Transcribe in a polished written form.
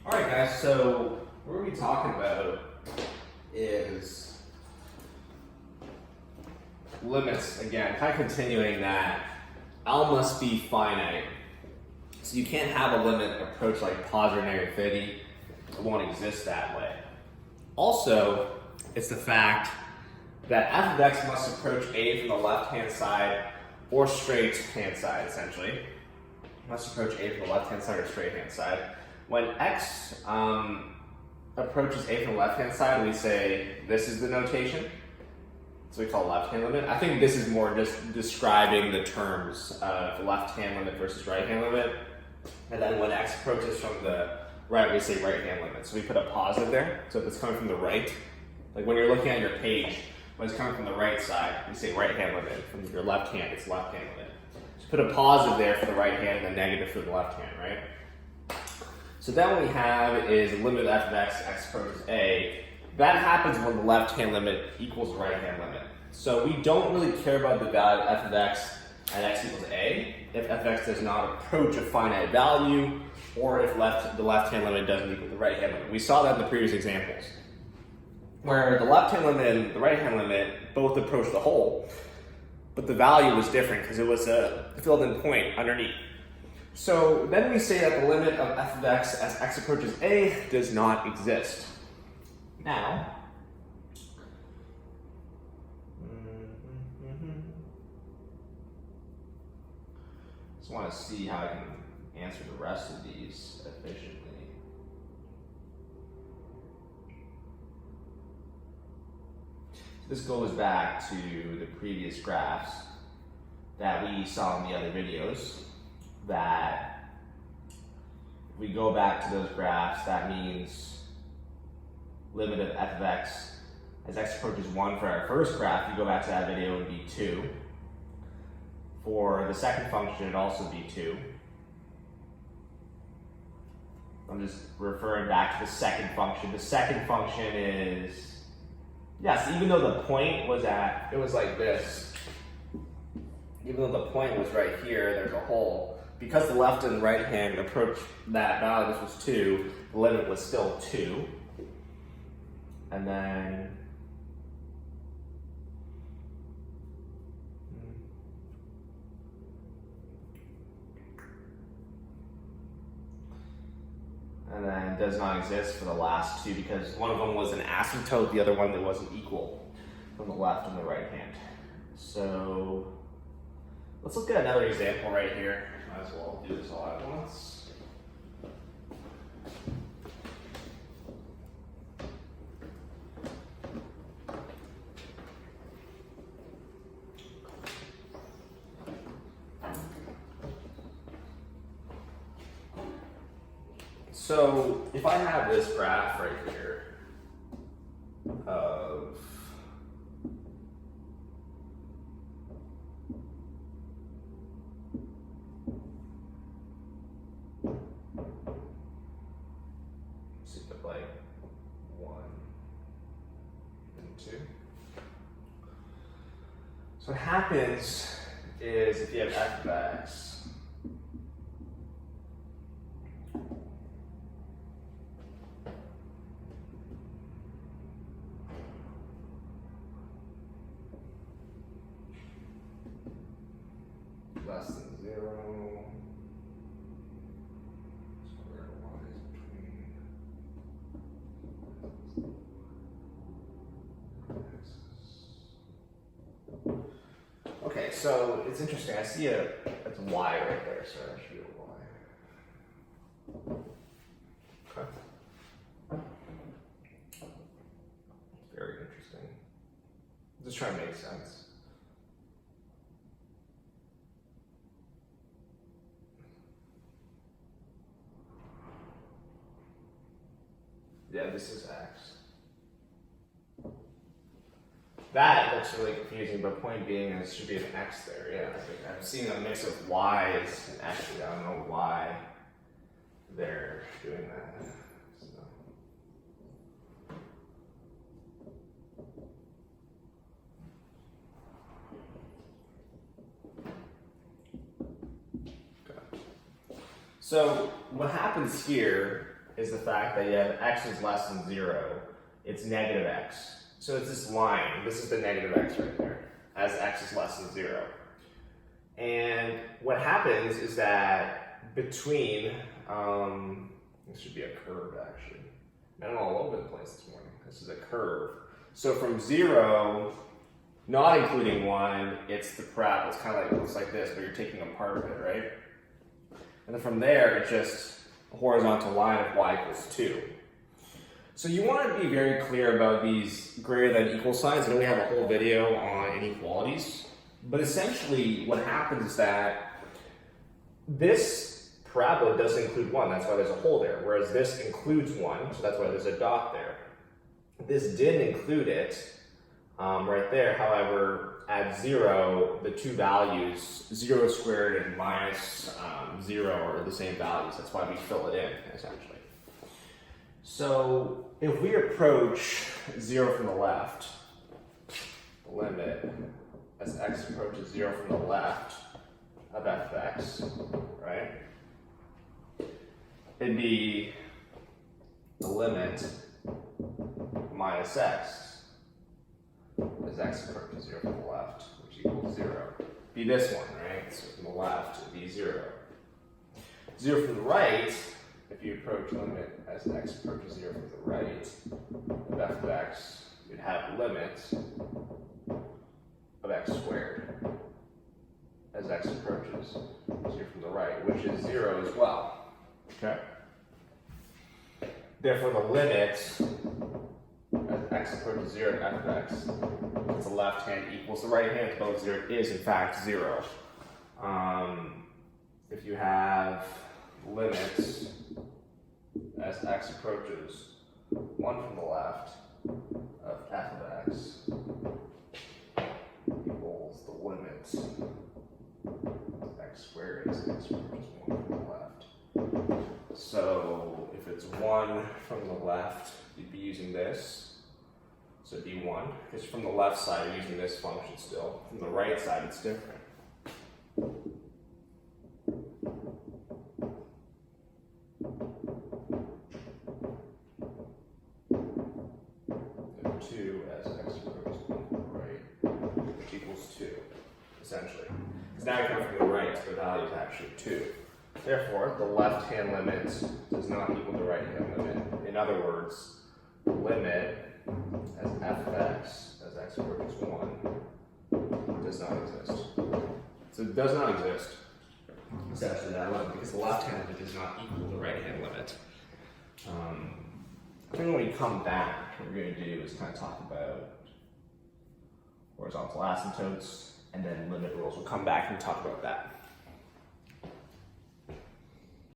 Alright guys, so what we're going to be talking about is limits again, kind of continuing that L must be finite. So you can't have a limit approach like positive or negative infinity. It won't exist that way. Also, it's the fact that f of x must approach a from the left-hand side or straight-hand side, essentially. It must approach a from the left-hand side or straight-hand side. When x approaches a from the left-hand side, we say this is the notation. So we call left-hand limit. I think this is more just describing the terms of left-hand limit versus right-hand limit. And then when x approaches from the right, we say right-hand limit. So we put a positive there. So if it's coming from the right, like when you're looking at your page, when it's coming from the right side, we say right-hand limit. From your left hand, it's left-hand limit. So put a positive there for the right hand and a negative for the left hand, right? So then what we have is a limit of f of x, x approaches a. That happens when the left-hand limit equals the right-hand limit. So we don't really care about the value of f of x at x equals a if f of x does not approach a finite value, or if the left-hand limit doesn't equal the right-hand limit. We saw that in the previous examples, where the left-hand limit and the right-hand limit both approach the whole, but the value was different because it was a filled-in point underneath. So then we say that the limit of f of x as x approaches a does not exist. Now, just want to see how I can answer the rest of these efficiently. This goes back to the previous graphs that we saw in the other videos, that if we go back to those graphs, that means limit of f of x as x approaches 1 for our first graph. If you go back to that video, it would be 2. For the second function, it'd also be 2. I'm just referring back to the second function. The second function is, yes, even though the point was it was like this. Even though the point was right here, there's a hole. Because the left and right hand approach that value, this was 2, the limit was still 2. And then does not exist for the last two because one of them was an asymptote, the other one that wasn't equal from the left and the right hand. So let's look at another example right here. Might as well do this all at once. So if I have this graph right here of let's see, put like 1 and 2. So what happens is if you have f of x, less than 0, square y is between x's. Okay, so it's interesting. I see it's y right there, so that should be a y. Okay. Very interesting. Just trying to make sense. Yeah, this is x. That looks really confusing, but point being, it should be an x there. Yeah, I'm seeing a mix of y's and x's. I don't know why they're doing that. So. Okay. So what happens here is the fact that you have x is less than 0, it's negative x. So it's this line, this is the negative x right there, as x is less than 0. And what happens is that between, this should be a curve actually. I'm all over the place this morning. This is a curve. So from 0, not including 1, it's the parabola. It's kind of like, it looks like this, but you're taking a part of it, right? And then from there, it's just a horizontal line of y equals 2. So you want to be very clear about these greater than equal signs. I know we have a whole video on inequalities, but essentially what happens is that this parabola doesn't include 1, that's why there's a hole there, whereas this includes 1, so that's why there's a dot there. This didn't include it right there, however, at 0, the two values, 0 squared and minus 0 are the same values, that's why we fill it in, essentially. So if we approach 0 from the left, the limit as x approaches 0 from the left of f(x), right? It'd be the limit minus x as x approaches 0 from the left, which equals 0. Be this one, right? So from the left, it'd be 0. 0 from the right, if you approach limit as x approaches 0 from the right of f(x), you'd have limit of x squared as x approaches 0 from the right, which is 0 as well. Okay? Therefore, the limit as x approaches 0 to f(x), if the left hand equals the right hand, it's both 0, is in fact 0. If you have limits as x approaches 1 from the left of f of x equals the limit of x squared as x approaches 1 from the left. So if it's 1 from the left, you'd be using this. So it'd be 1. Because from the left side, you're using this function still. From the right side, it's different. 2 as x approaches 1 from the right, which equals 2, essentially. Because now you come from the right, so the value is actually 2. Therefore, the left-hand limit does not equal the right-hand limit. In other words, the limit as f of x as x approaches 1 does not exist. So it does not exist, essentially, that limit, because the left-hand limit does not equal the right-hand limit. I think when we come back, what we're going to do is kind of talk about horizontal asymptotes and then limit rules. We'll come back and talk about that.